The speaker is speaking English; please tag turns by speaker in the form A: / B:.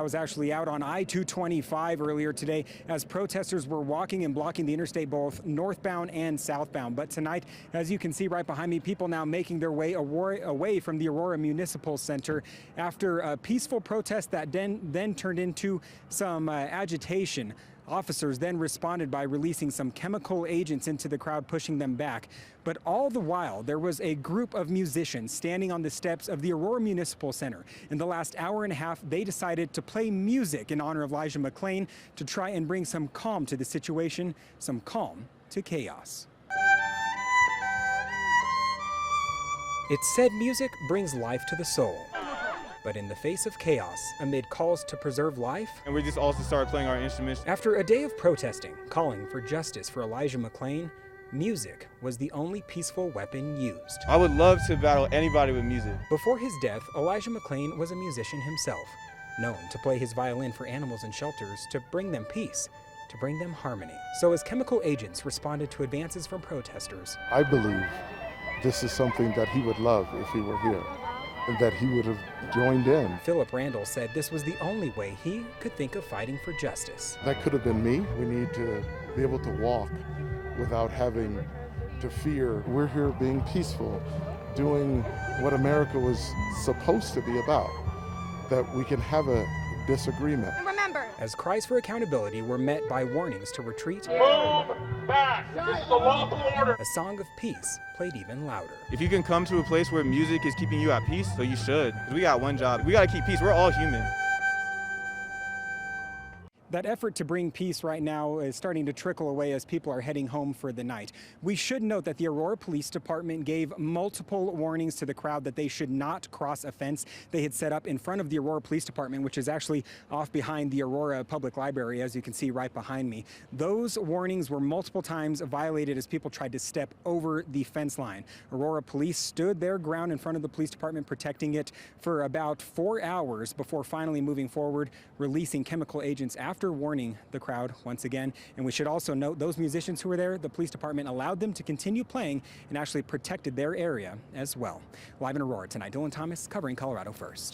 A: was actually out on I-225 earlier today as protesters were walking and blocking the interstate both northbound and southbound. But tonight, as you can see right behind me, people now making their way away from the Aurora Municipal Center after a peaceful protest that then turned into some agitation. Officers then responded by releasing some chemical agents into the crowd, pushing them back. But all the while, there was a group of musicians standing on the steps of the Aurora Municipal Center. In the last hour and a half, they decided to play music in honor of Elijah McClain to try and bring some calm to the situation, some calm to chaos. It's said music brings life to the soul. But in the face of chaos, amid calls to preserve life,
B: and we just also started playing our instruments.
A: After a day of protesting, calling for justice for Elijah McClain, music was the only peaceful weapon used.
B: I would love to battle anybody with music.
A: Before his death, Elijah McClain was a musician himself, known to play his violin for animals in shelters to bring them peace, to bring them harmony. So as chemical agents responded to advances from protesters,
C: I believe this is something that he would love if he were here, and that he would have joined in.
A: Philip Randall said this was the only way he could think of fighting for justice.
C: That could have been me. We need to be able to walk without having to fear. We're here being peaceful, doing what America was supposed to be about, that we can have a disagreement.
D: Remember,
A: as cries for accountability were met by warnings to retreat,
E: move back. This is the lawful order.
A: A song of peace played even louder.
B: If you can come to a place where music is keeping you at peace, so you should. We got one job. We got to keep peace. We're all human.
A: That effort to bring peace right now is starting to trickle away as people are heading home for the night. We should note that the Aurora Police Department gave multiple warnings to the crowd that they should not cross a fence they had set up in front of the Aurora Police Department, which is actually off behind the Aurora Public Library, as you can see right behind me. Those warnings were multiple times violated as people tried to step over the fence line. Aurora Police stood their ground in front of the police department, protecting it for about 4 hours before finally moving forward, releasing chemical agents after warning the crowd once again. And we should also note those musicians who were there, the police department allowed them to continue playing and actually protected their area as well. Live in Aurora tonight, Dillon Thomas covering Colorado First.